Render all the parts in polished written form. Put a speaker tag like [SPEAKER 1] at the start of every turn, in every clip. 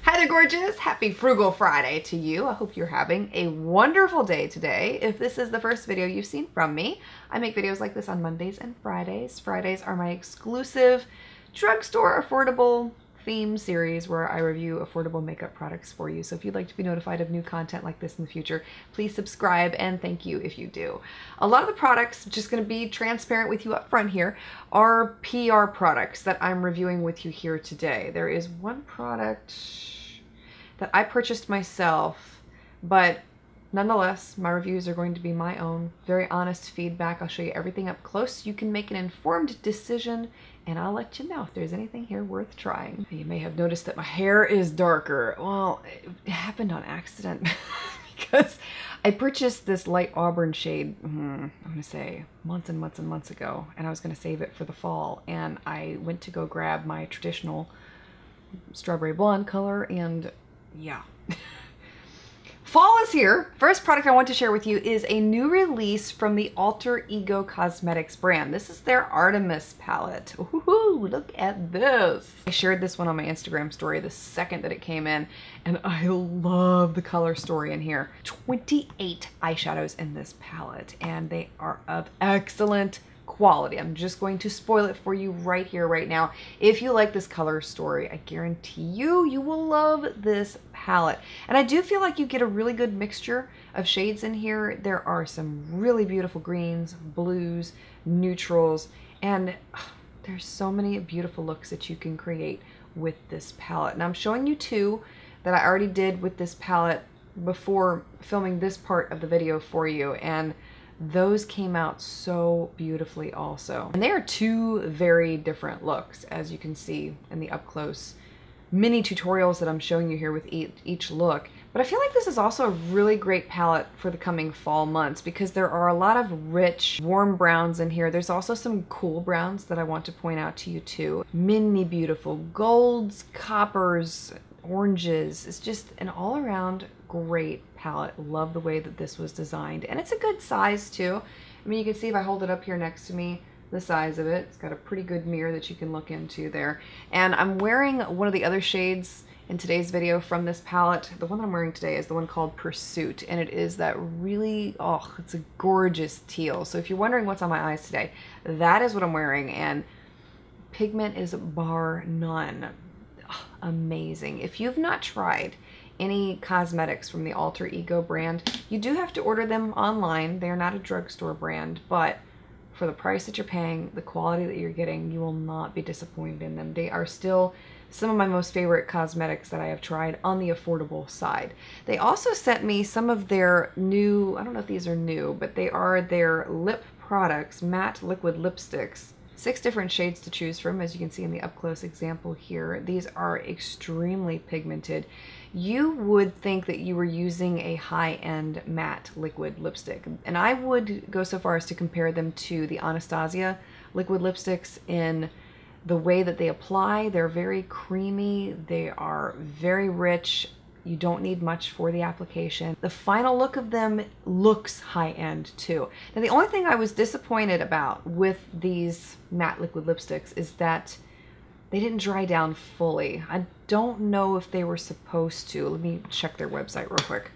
[SPEAKER 1] Hi there, gorgeous. Happy Frugal Friday to you. I hope you're having a wonderful day today. If this is the first video you've seen from me, I make videos like this on Mondays and Fridays. Fridays are my exclusive drugstore affordable theme series where I review affordable makeup products for you. So if you'd like to be notified of new content like this in the future, please subscribe, and thank you if you do. A lot of the products, just going to be transparent with you up front here, are PR products that I'm reviewing with you here today. There is one product that I purchased myself, but nonetheless, my reviews are going to be my own, very honest feedback. I'll show you everything up close. You can make an informed decision, and I'll let you know if there's anything here worth trying. You may have noticed that my hair is darker. Well, it happened on accident because I purchased this light auburn shade, I'm gonna say months and months and months ago, and I was gonna save it for the fall, and I went to go grab my traditional strawberry blonde color, and yeah. Fall is here. First product I want to share with you is a new release from the Ego Cosmetics brand. This is their Artemis palette. Ooh, look at this. I shared this one on my Instagram story the second that it came in, and I love the color story in here. 28 eyeshadows in this palette, and they are of excellent quality. I'm just going to spoil it for you right here, right now. If you like this color story, I guarantee you will love this palette. And I do feel like you get a really good mixture of shades in here. There are some really beautiful greens, blues, neutrals, and there's so many beautiful looks that you can create with this palette. And I'm showing you two that I already did with this palette before filming this part of the video for you, and those came out so beautifully also. And they are two very different looks, as you can see in the up close mini tutorials that I'm showing you here with each look. But I feel like this is also a really great palette for the coming fall months because there are a lot of rich, warm browns in here. There's also some cool browns that I want to point out to you too. Many beautiful golds, coppers, oranges. It's just an all-around great palette. Love the way that this was designed, and it's a good size too. I mean, you can see if I hold it up here next to me, the size of it. It's got a pretty good mirror that you can look into there. And I'm wearing one of the other shades in today's video from this palette. The one that I'm wearing today is the one called Pursuit, and it is that really, oh, it's a gorgeous teal. So if you're wondering what's on my eyes today, that is what I'm wearing, and pigment is bar none. Oh, amazing. If you've not tried any cosmetics from the Alter Ego brand, you do have to order them online. They're not a drugstore brand, but for the price that you're paying, the quality that you're getting, you will not be disappointed in them. They are still some of my most favorite cosmetics that I have tried on the affordable side. They also sent me some of their new, I don't know if these are new, but they are their lip products, matte liquid lipsticks. 6 different shades to choose from, as you can see in the up-close example here. These are extremely pigmented. You would think that you were using a high-end matte liquid lipstick, and I would go so far as to compare them to the Anastasia liquid lipsticks in the way that they apply. They're very creamy, they are very rich. You don't need much for the application. The final look of them looks high-end too. Now, the only thing I was disappointed about with these matte liquid lipsticks is that they didn't dry down fully. I don't know if they were supposed to. Let me check their website real quick.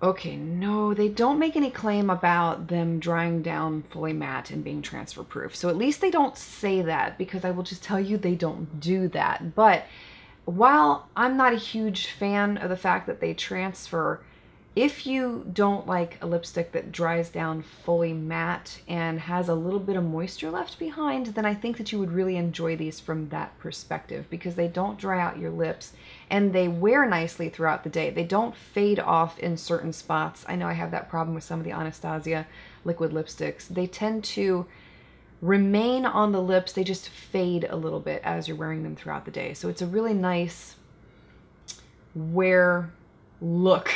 [SPEAKER 1] Okay, no, they don't make any claim about them drying down fully matte and being transfer proof. So at least they don't say that, because I will just tell you they don't do that. But while I'm not a huge fan of the fact that they transfer, if you don't like a lipstick that dries down fully matte and has a little bit of moisture left behind, then I think that you would really enjoy these from that perspective, because they don't dry out your lips and they wear nicely throughout the day. They don't fade off in certain spots. I know I have that problem with some of the Anastasia liquid lipsticks. They tend to remain on the lips, they just fade a little bit as you're wearing them throughout the day. So it's a really nice wear look.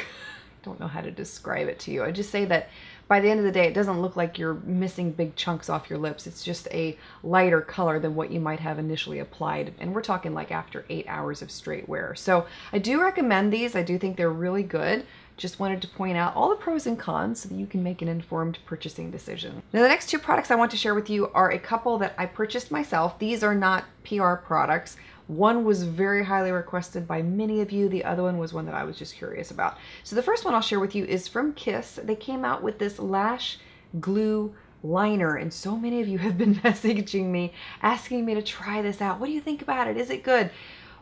[SPEAKER 1] Don't know how to describe it to you. I just say that by the end of the day, it doesn't look like you're missing big chunks off your lips. It's just a lighter color than what you might have initially applied. And we're talking like after 8 hours of straight wear. So I do recommend these. I do think they're really good. Just wanted to point out all the pros and cons so that you can make an informed purchasing decision. Now, the next two products I want to share with you are a couple that I purchased myself. These are not PR products. One was very highly requested by many of you. The other one was one that I was just curious about. So the first one I'll share with you is from Kiss. They came out with this lash glue liner, and so many of you have been messaging me asking me to try this out. What do you think about it? Is it good?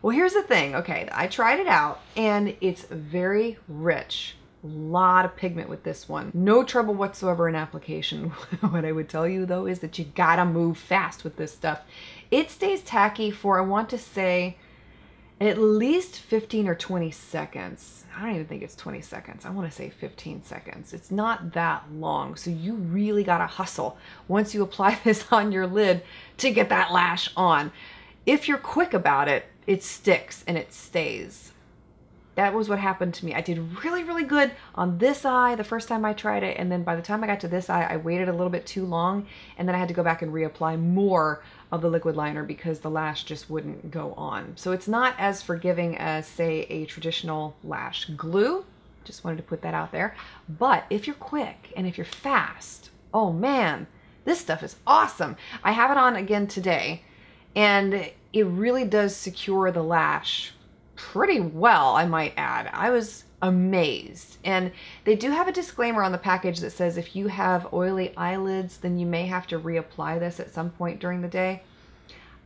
[SPEAKER 1] Well, here's the thing. Okay, I tried it out and it's very rich. A lot of pigment with this one. No trouble whatsoever in application. What I would tell you though is that you gotta move fast with this stuff. It stays tacky for, I want to say, at least 15 or 20 seconds. I don't even think it's 20 seconds. I want to say 15 seconds. It's not that long. So you really got to hustle once you apply this on your lid to get that lash on. If you're quick about it, it sticks and it stays. That was what happened to me. I did really, really good on this eye the first time I tried it. And then by the time I got to this eye, I waited a little bit too long. And then I had to go back and reapply more of the liquid liner because the lash just wouldn't go on. So it's not as forgiving as, say, a traditional lash glue. Just wanted to put that out there. But if you're quick and if you're fast, oh man, this stuff is awesome. I have it on again today, and it really does secure the lash pretty well, I might add. I was amazed. And they do have a disclaimer on the package that says if you have oily eyelids, then you may have to reapply this at some point during the day.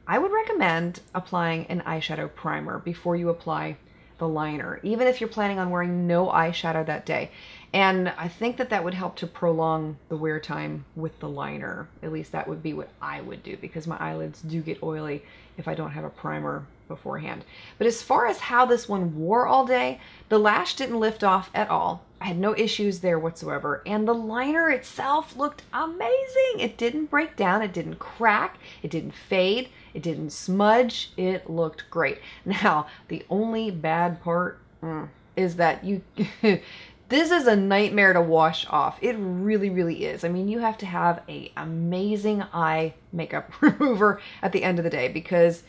[SPEAKER 1] I would recommend applying an eyeshadow primer before you apply the liner, even if you're planning on wearing no eyeshadow that day. And I think that that would help to prolong the wear time with the liner. At least that would be what I would do, because my eyelids do get oily if I don't have a primer beforehand. But as far as how this one wore all day, the lash didn't lift off at all. I had no issues there whatsoever. And the liner itself looked amazing. It didn't break down. It didn't crack. It didn't fade. It didn't smudge. It looked great. Now, the only bad part is that you... This is a nightmare to wash off. It really, really is. I mean, you have to have an amazing eye makeup remover at the end of the day, because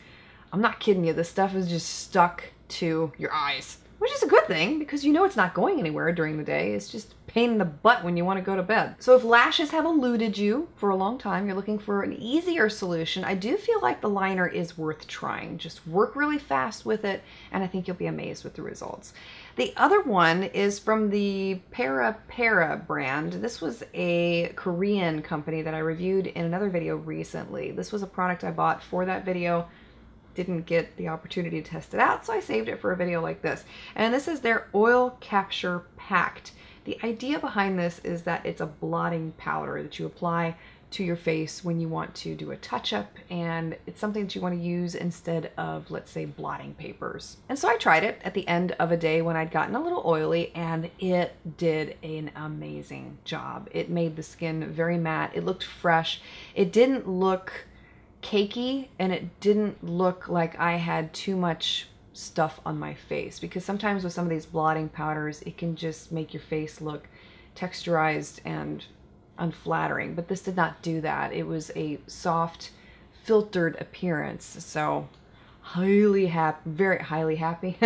[SPEAKER 1] I'm not kidding you, this stuff is just stuck to your eyes, which is a good thing because you know it's not going anywhere during the day. It's just a pain in the butt when you want to go to bed. So if lashes have eluded you for a long time, you're looking for an easier solution, I do feel like the liner is worth trying. Just work really fast with it, and I think you'll be amazed with the results. The other one is from the Peripera brand. This was a Korean company that I reviewed in another video recently. This was a product I bought for that video. Didn't get the opportunity to test it out, so I saved it for a video like this. And this is their Oil Capture Pact. The idea behind this is that it's a blotting powder that you apply to your face when you want to do a touch-up, and it's something that you want to use instead of, let's say, blotting papers. And so I tried it at the end of a day when I'd gotten a little oily, and it did an amazing job. It made the skin very matte. It looked fresh. It didn't look cakey, and it didn't look like I had too much stuff on my face, because sometimes with some of these blotting powders, it can just make your face look texturized and unflattering, but this did not do that. It was a soft, filtered appearance. So highly happy, very highly happy.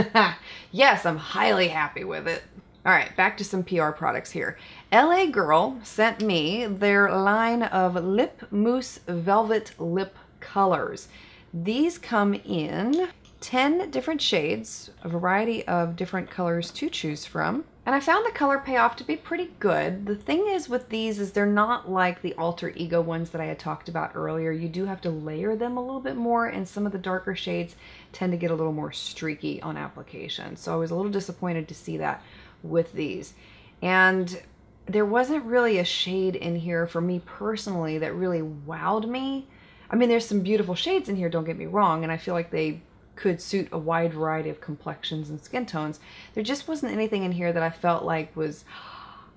[SPEAKER 1] Yes, I'm highly happy with it. All right, back to some PR products here. LA Girl sent me their line of Lip Mousse Velvet Lip Colors. These come in 10 different shades, a variety of different colors to choose from. And I found the color payoff to be pretty good. The thing is with these is they're not like the Alter Ego ones that I had talked about earlier. You do have to layer them a little bit more, and some of the darker shades tend to get a little more streaky on application. So I was a little disappointed to see that with these. And there wasn't really a shade in here for me personally that really wowed me. I mean, there's some beautiful shades in here, don't get me wrong, and I feel like they could suit a wide variety of complexions and skin tones. There just wasn't anything in here that I felt like was,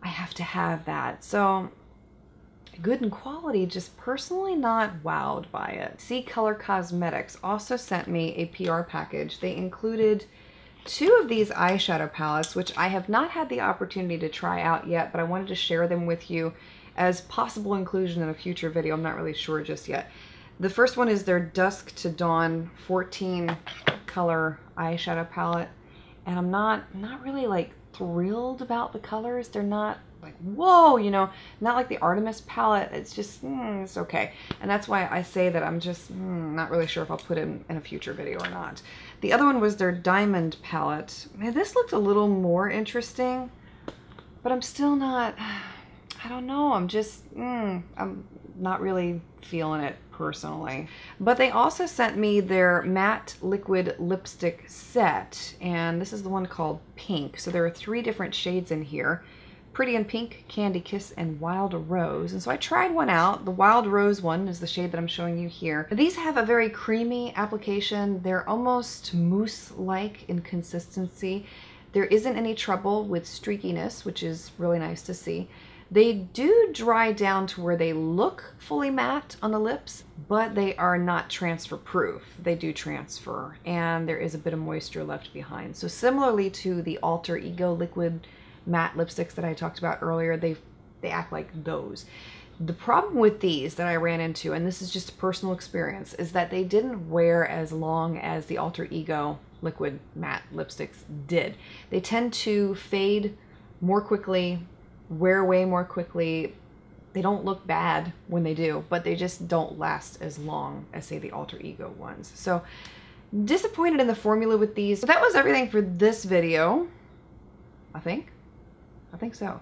[SPEAKER 1] I have to have that. So good in quality, just personally not wowed by it. CColor Cosmetics also sent me a PR package. They included 2 of these eyeshadow palettes, which I have not had the opportunity to try out yet, but I wanted to share them with you as possible inclusion in a future video. I'm not really sure just yet. The first one is their Dusk to Dawn 14 color eyeshadow palette, and I'm not really like thrilled about the colors. They're not like, whoa, you know, not like the Artemis palette. It's just, it's okay. And that's why I say that I'm just not really sure if I'll put it in a future video or not. The other one was their Diamond palette. Man, this looked a little more interesting, but I'm still not, I don't know. I'm just, I'm not really feeling it personally. But they also sent me their matte liquid lipstick set, and this is the one called Pink. So there are 3 different shades in here: Pretty in Pink, Candy Kiss, and Wild Rose. And so I tried one out. The Wild Rose one is the shade that I'm showing you here. These have a very creamy application. They're almost mousse-like in consistency. There isn't any trouble with streakiness, which is really nice to see. They do dry down to where they look fully matte on the lips, but they are not transfer proof. They do transfer, and there is a bit of moisture left behind. So similarly to the Alter Ego liquid matte lipsticks that I talked about earlier, they act like those. The problem with these that I ran into, and this is just a personal experience, is that they didn't wear as long as the Alter Ego liquid matte lipsticks did. They tend to fade more quickly, wear away more quickly. They don't look bad when they do, but they just don't last as long as, say, the Alter Ego ones. So disappointed in the formula with these. So that was everything for this video, I think so.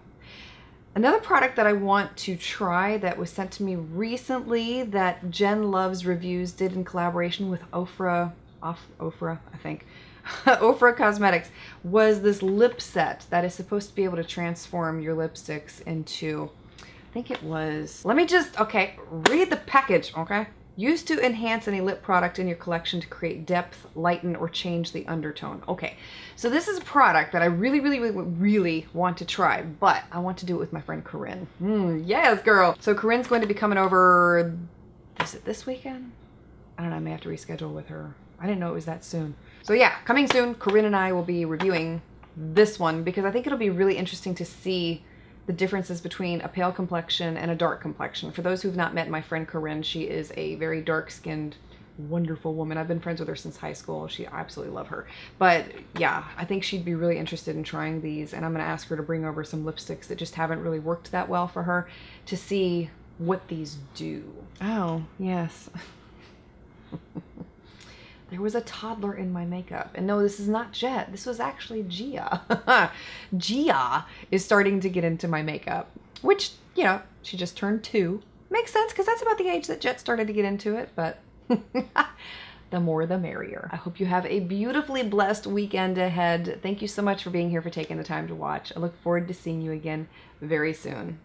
[SPEAKER 1] Another product that I want to try that was sent to me recently that Jen Loves Reviews did in collaboration with Ofra, I think, Ofra Cosmetics, was this lip set that is supposed to be able to transform your lipsticks into, I think it was, let me just, okay, read the package, okay? Used to enhance any lip product in your collection to create depth, lighten, or change the undertone. Okay, so this is a product that I really want to try, but I want to do it with my friend Corinne. Yes, girl. So Corinne's going to be coming over, is it this weekend? I don't know, I may have to reschedule with her. I didn't know it was that soon. So yeah, coming soon, Corinne and I will be reviewing this one because I think it'll be really interesting to see the differences between a pale complexion and a dark complexion. For those who've not met my friend Corinne, she is a very dark-skinned, wonderful woman. I've been friends with her since high school. I absolutely love her. But yeah, I think she'd be really interested in trying these, and I'm gonna ask her to bring over some lipsticks that just haven't really worked that well for her to see what these do. Oh, yes. There was a toddler in my makeup. And no, this is not Jet. This was actually Gia. Gia is starting to get into my makeup, which, you know, she just turned 2. Makes sense, because that's about the age that Jet started to get into it, but the more the merrier. I hope you have a beautifully blessed weekend ahead. Thank you so much for being here, for taking the time to watch. I look forward to seeing you again very soon.